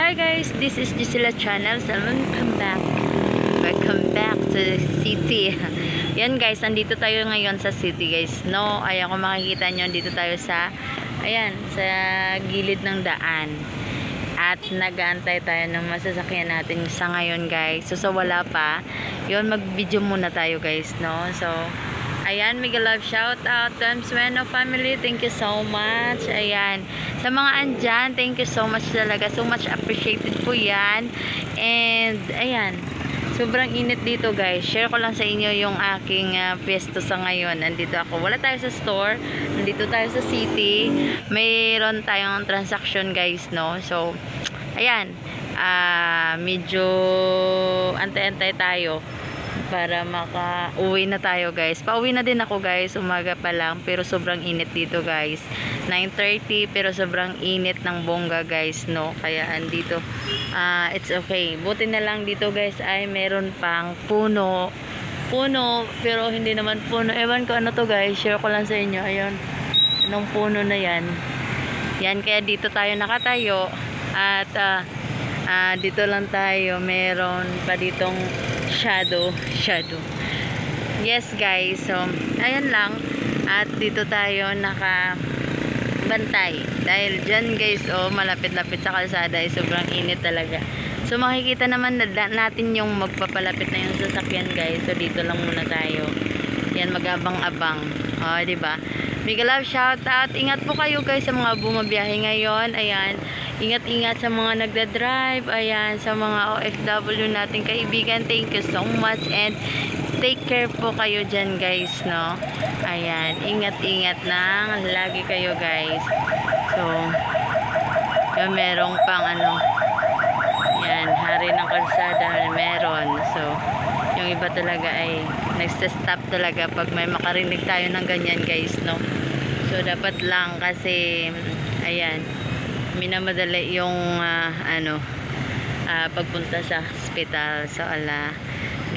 Hi guys, this is Gisela channel. So welcome back to the city. Yan guys, andito tayo ngayon sa city guys. No, ayan kung makikita nyo, dito tayo sa sa gilid ng daan. At nag-aantay tayo ng masasakyan natin sa ngayon guys. So wala pa. Yun, mag-video muna tayo guys, no. So ayan, mega love shout out to Sueno family. Thank you so much. Ayan. Sa mga andyan, thank you so much talaga. So much appreciated po yan. And ayan, sobrang init dito guys. Share ko lang sa inyo yung aking pwesto sa ngayon. Nandito ako. Wala tayo sa store. Nandito tayo sa city. Mayroon tayong transaction guys, no. So ayan, medyo antay-antay tayo para maka-uwi na tayo guys. Pauwi na din ako guys, umaga pa lang, pero sobrang init dito guys. 9:30 pero sobrang init ng bongga guys, no. Kaya andito it's okay. Buti na lang dito guys ay meron pang puno pero hindi naman puno. Ewan ko ano to guys, share ko lang sa inyo. Ayun, anong puno na yan. Yan, kaya dito tayo nakatayo. At dito lang tayo, meron pa ditong shadow. Yes guys, so ayan lang. At dito tayo nakabantay dahil dyan guys, malapit-lapit sa kalsada ay sobrang init talaga. So makikita naman natin yung magpapalapit na yung sasakyan guys. So dito lang muna tayo. Yan, mag-abang-abang. Diba? Mega love shout out. Ingat po kayo guys sa mga bumabiyahe ngayon. Ayan, ingat-ingat sa mga nagda-drive. Ayan, sa mga OFW nating kaibigan, thank you so much and take care po kayo dyan guys, no. Ayan, ingat-ingat na lagi kayo guys. So yan, merong pang yan, hari ng kalsada meron. So yung iba talaga ay nagsa-stop talaga pag may makarinig tayo ng ganyan guys, no. So dapat lang kasi ayan, minamadali yung pagpunta sa hospital. So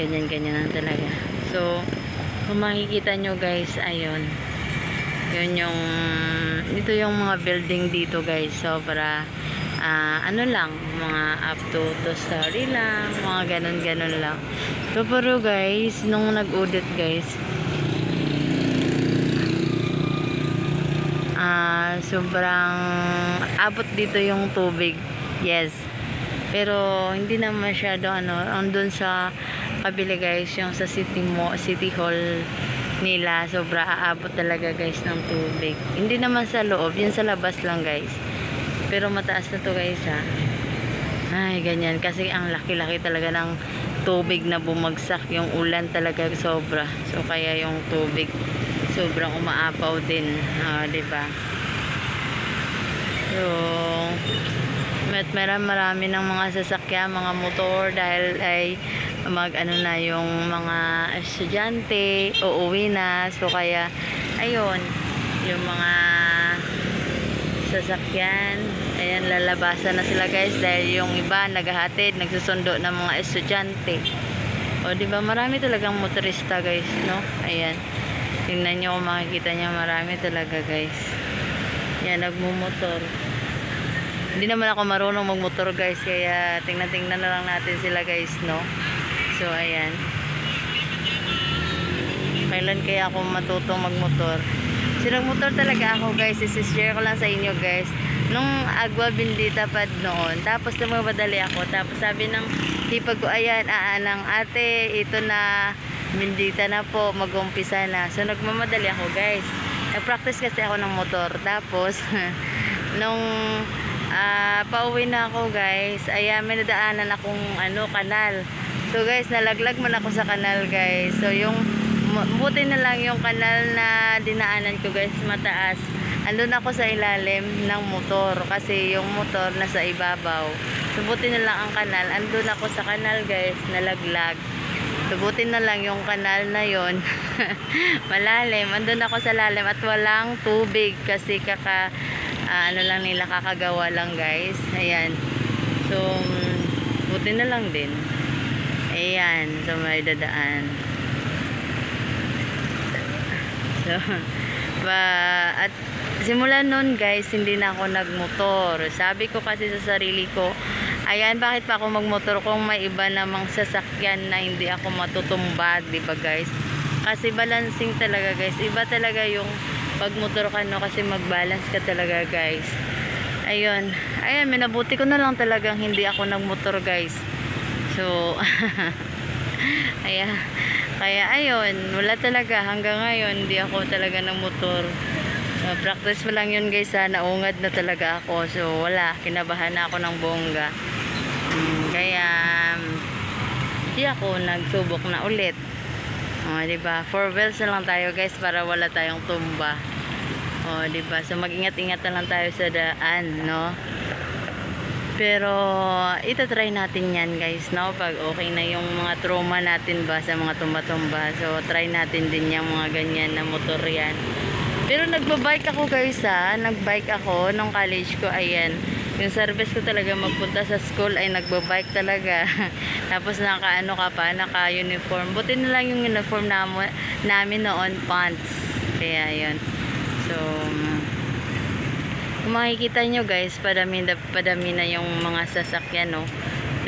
ganyan lang talaga. So kung makikita nyo guys, ayun, yun yung dito yung mga building dito guys. Sobra lang, mga up to 2-story lang, mga ganon lang. So pero guys, nung nag-audit guys, sobrang abot dito yung tubig. Yes, pero hindi na masyado andun sa kabila guys, yung sa city hall nila, sobra aabot talaga guys ng tubig. Hindi naman sa loob, yun sa labas lang guys. Pero mataas na to guys ay ganyan, kasi ang laki-laki talaga ng tubig na bumagsak. Yung ulan talaga sobra. So kaya yung tubig sobrang umaapaw din, diba? So marami ng mga sasakyan, mga motor, dahil ay na yung mga estudyante uuwi na. So kaya ayun, yung mga sasakyan, ayan, lalabasan na sila guys, dahil yung iba naghahatid, nagsusundo ng mga estudyante. Diba, marami talagang motorista guys, no. Ayan, tingnan nyo kung makikita nyo, marami talaga guys. Yan, nagmumotor. Hindi naman ako marunong magmotor guys, kaya tingnan na lang natin sila guys, no. So ayan, kailan kaya ako matutong magmotor? Nagmotor talaga ako guys. Share ko lang sa inyo guys, nung Agua Bendita pa noon, tapos lumamadali ako, tapos sabi ng hipag ko, ayan, ng ate, ito na Bendita na po, mag-umpisa na. So nagmamadali ako guys, nag-practice kasi ako ng motor. Tapos nung pauwi na ako guys, ayan, may nadaanan akong kanal. So guys, nalaglag man ako sa kanal guys. So yung buti na lang yung kanal na dinaanan ko guys, mataas. Andun ako sa ilalim ng motor kasi yung motor nasa ibabaw. So buti na lang ang kanal, andun ako sa kanal guys, nalaglag. So buti na lang yung kanal na yon malalim. Andun ako sa lalim at walang tubig kasi lang nila, kakagawa lang guys. Ayan, so buti na lang din. Ayan, so may dadaan. So at simula nun guys, hindi na ako nagmotor. Sabi ko kasi sa sarili ko, Ayan, bakit pa ako magmotor kung may iba namang sasakyan na hindi ako matutumba, di ba guys? Kasi balancing talaga guys. Iba talaga yung pagmotor ka, no? Kasi magbalance ka talaga guys. Ayun. Ayan, minabuti ko na lang talagang hindi ako nagmotor guys. So, ayan. Kaya ayun, wala talaga. Hanggang ngayon, hindi ako talaga nagmotor. Practice pa lang yun guys ha. Naungad na talaga ako. So, wala. Kinabahan na ako ng bongga. Kaya, hindi ako nagsubok na ulit. Diba? 4 wheels na lang tayo guys para wala tayong tumba. Diba? So mag-ingat-ingat na lang tayo sa daan, no? Pero itatry natin yan guys, no? Pag okay na yung mga trauma natin ba sa mga tumba-tumba. So try natin din yung mga ganyan na motor yan. Pero nagbabike ako guys ha. Nagbike ako nung college ko, ayan. Yung service ko talaga magpunta sa school ay nagbabike talaga. Tapos naka-ano ka pa, naka-uniform. Buti na lang yung uniform namin noon, pants. Kaya yun. So, kung makikita nyo guys, padami na yung mga sasakyan, no?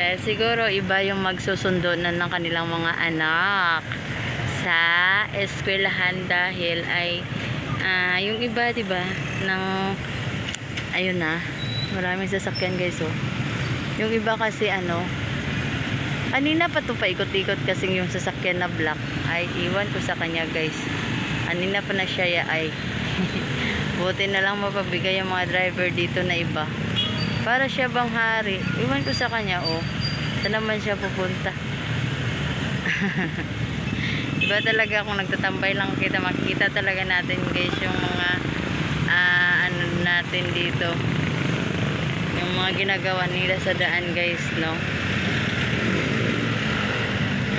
Dahil siguro iba yung magsusundo na ng kanilang mga anak sa eskwelahan dahil ay yung iba, diba, ng ayun na. Maraming sasakyan guys, oh. Yung iba kasi kanina pa to paikot-ikot kasi yung sasakyan na black ay iwan ko sa kanya guys. Kanina pa na siya ay buti na lang mapabigay yung mga driver dito na iba. Para siya bang hari. Iwan ko sa kanya, oh. Saan naman siya pupunta? Iba talaga kung nagtatambay lang kita, makikita talaga natin guys yung mga ano natin dito. Yung mga ginagawa nila sa daan guys, no?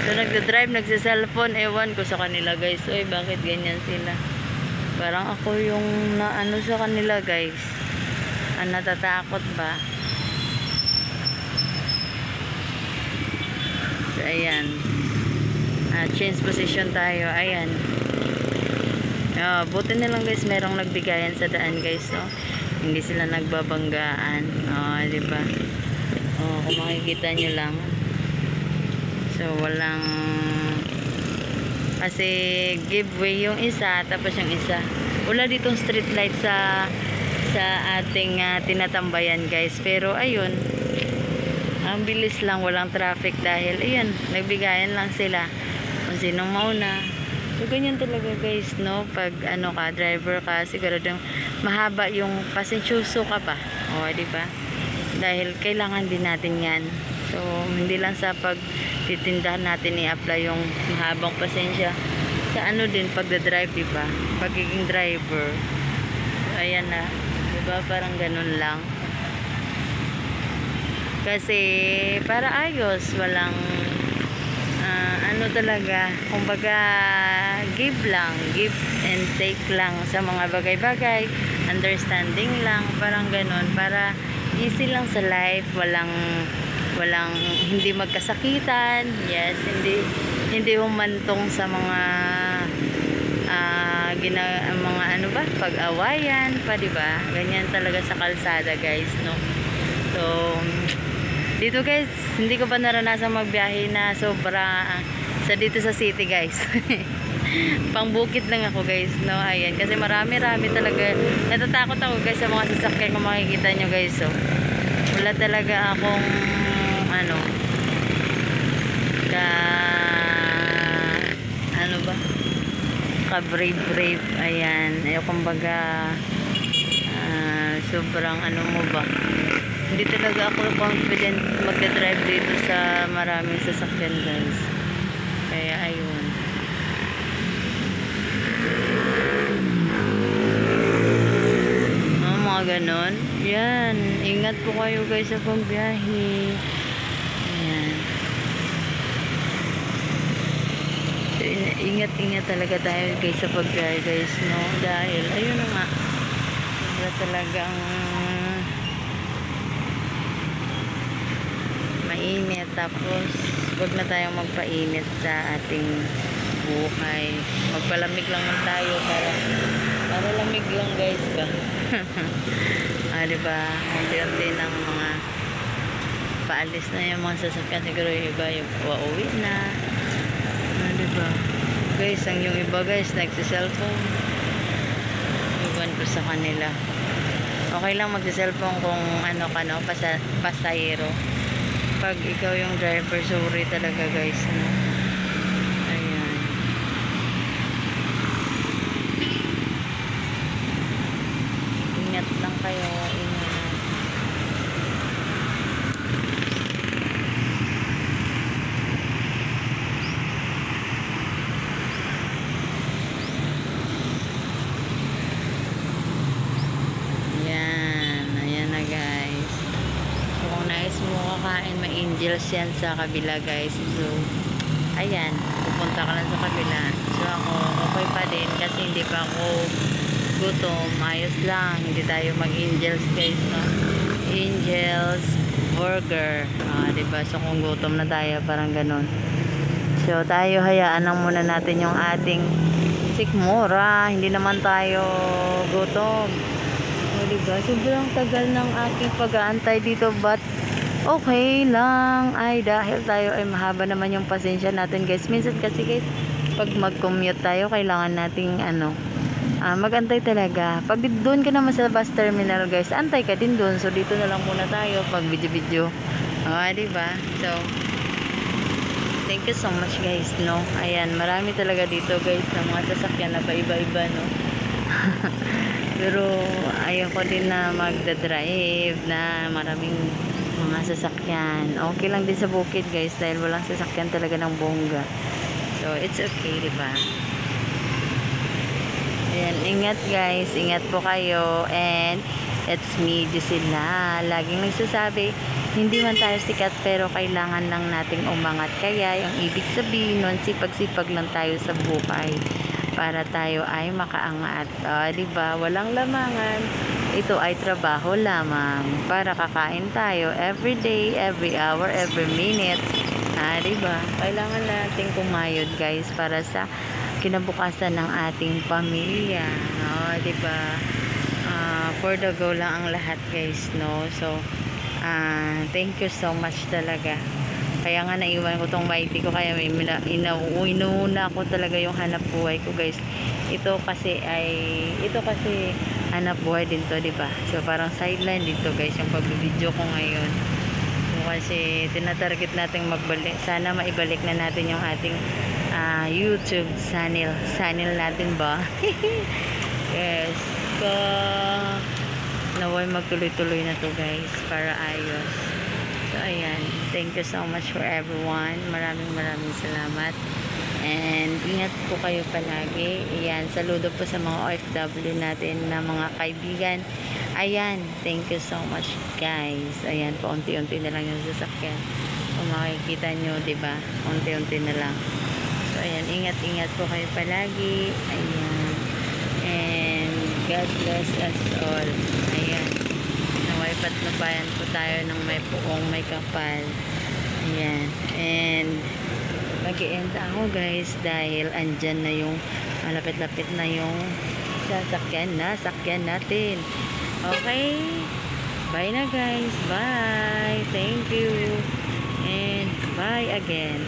So nagda-drive, nagsa-cellphone, ewan ko sa kanila guys. Oy, bakit ganyan sila? Parang ako yung naano sa kanila guys. Natatakot ba? So ayan. Change position tayo. Ayan. Buti na lang guys, merong nagbigayan sa daan guys, no? Hindi sila nagbabanggaan. Diba? Kung makikita nyo lang. So, walang kasi giveaway yung isa, tapos yung isa. Wala ditong street light sa ating tinatambayan guys. Pero, ayun. Ang bilis lang, walang traffic dahil, ayun, nagbigayan lang sila. Kung sinong mauna. So, ganyan talaga guys, no? Pag ka, driver ka, siguradong mahaba yung pasensyoso ka pa. Diba? Dahil kailangan din natin yan. So, hindi lang sa pagtitindahan natin i-apply yung mahabang pasensya. Sa din, pagdadrive, diba? Pagiging driver. So, ayan na. Diba? Parang ganun lang. Kasi, para ayos, walang talaga, kumbaga give and take lang sa mga bagay-bagay, understanding lang, parang ganun, para easy lang sa life, walang hindi magkasakitan, yes, hindi humantong sa mga mga pag-awayan pa, diba? Ganyan talaga sa kalsada guys, no? So dito guys, hindi ko pa naranasan magbiyahe na sobra sa dito sa city guys. Pangbukid lang ako guys, no? Ayan, kasi marami talaga. Natatakot ako guys sa mga sasakyan kung makikita nyo guys, so wala talaga akong ka brave. Ayan, kumbaga sobrang mo ba, hindi talaga ako confident magdadrive dito sa maraming sasakyan guys. Kaya ayun, mga ganon. Yan, ingat po kayo guys sa pagbiyahe. Ayan, so, ingat talaga tayo guys sa pagbiyahe guys, no? Dahil ayun na nga, talagang mainit, tapos wag na tayong magpainit sa ating buhay. Magpalamig lang tayo para lamig lang guys ba. Diba, unti-unti ng mga aalis na yung mga sasakyan. Siguro yung iba yung pauwi na. Diba? Guys, yung iba guys, nagsiselfone. Iwan ko sa kanila. Okay lang magsiselfone kung ano ka, no? Pasahero. Pag ikaw yung driver, sorry talaga guys, no? Ayan. Ingat lang kayo, ingat. Ayan na guys. So kung nais mo kakain, may angels yan sa kabila guys. So ayan, pupunta ka lang sa kabila. So ako, okay pa din kasi hindi pa ako gutom. Ayos lang, hindi tayo mag-angels guys, no? Angels burger, diba? So kung gutom na tayo, parang ganun. So tayo, hayaan lang muna natin yung ating sikmura. Hindi naman tayo gutom. O diba? Sobrang tagal ng aking pag-aantay dito, but okay lang. Ay, dahil tayo ay mahaba naman yung pasensya natin guys. Minsan kasi guys, pag mag-commute tayo, kailangan nating mag-antay talaga. Pag doon ka naman sa bus terminal guys, antay ka din doon. So dito na lang muna tayo pag video-video. Diba? So thank you so much guys, no? Ayan, marami talaga dito guys na mga sasakyan na paiba-iba, no? Pero ayoko din na magdadrive na maraming mga sasakyan. Okay lang din sa bukid guys dahil walang sasakyan talaga ng bongga. So it's okay, diba? Ayan, ingat guys, ingat po kayo. And it's me, Jusila. Laging nagsasabi, hindi man tayo sikat pero kailangan lang nating umangat. Kaya yung ibig sabihin nun, sipag-sipag lang tayo sa buhay para tayo ay makaangat. Diba? Walang lamangan. Ito ay trabaho lamang para kakain tayo every day, every hour, every minute. Diba? Kailangan nating kumayod guys para sa kinabukasan ng ating pamilya. Diba? For the go lang ang lahat guys, no? So thank you so much talaga. Kaya nga naiwan ko tong YT ko, kaya may inuuna ko talaga yung hanap buhay ko guys. Ito kasi hanap buhay din to, diba? So parang sideline dito guys yung pag-video ko ngayon. So kasi tinatarget natin magbalik, sana maibalik na natin yung ating YouTube channel natin ba. Yes, naway magtuloy-tuloy na to guys para ayos. So ayan, thank you so much for everyone. Maraming salamat. And ingat po kayo palagi. Ayan, saludo po sa mga OFW natin na mga kaibigan. Ayan, thank you so much guys. Ayan po, unti-unti na lang yung sasakyan. Kung makikita nyo, diba? Unti-unti na lang. So ayan, ingat-ingat po kayo palagi. Ayan. And God bless us all. Ayan. Naway patnubayan po tayo ng may puong may kapal. Ayan. And mag-i-end ako guys dahil andyan na yung malapit-lapit na yung sakyan natin. Okay? Bye na guys. Bye. Thank you. And bye again.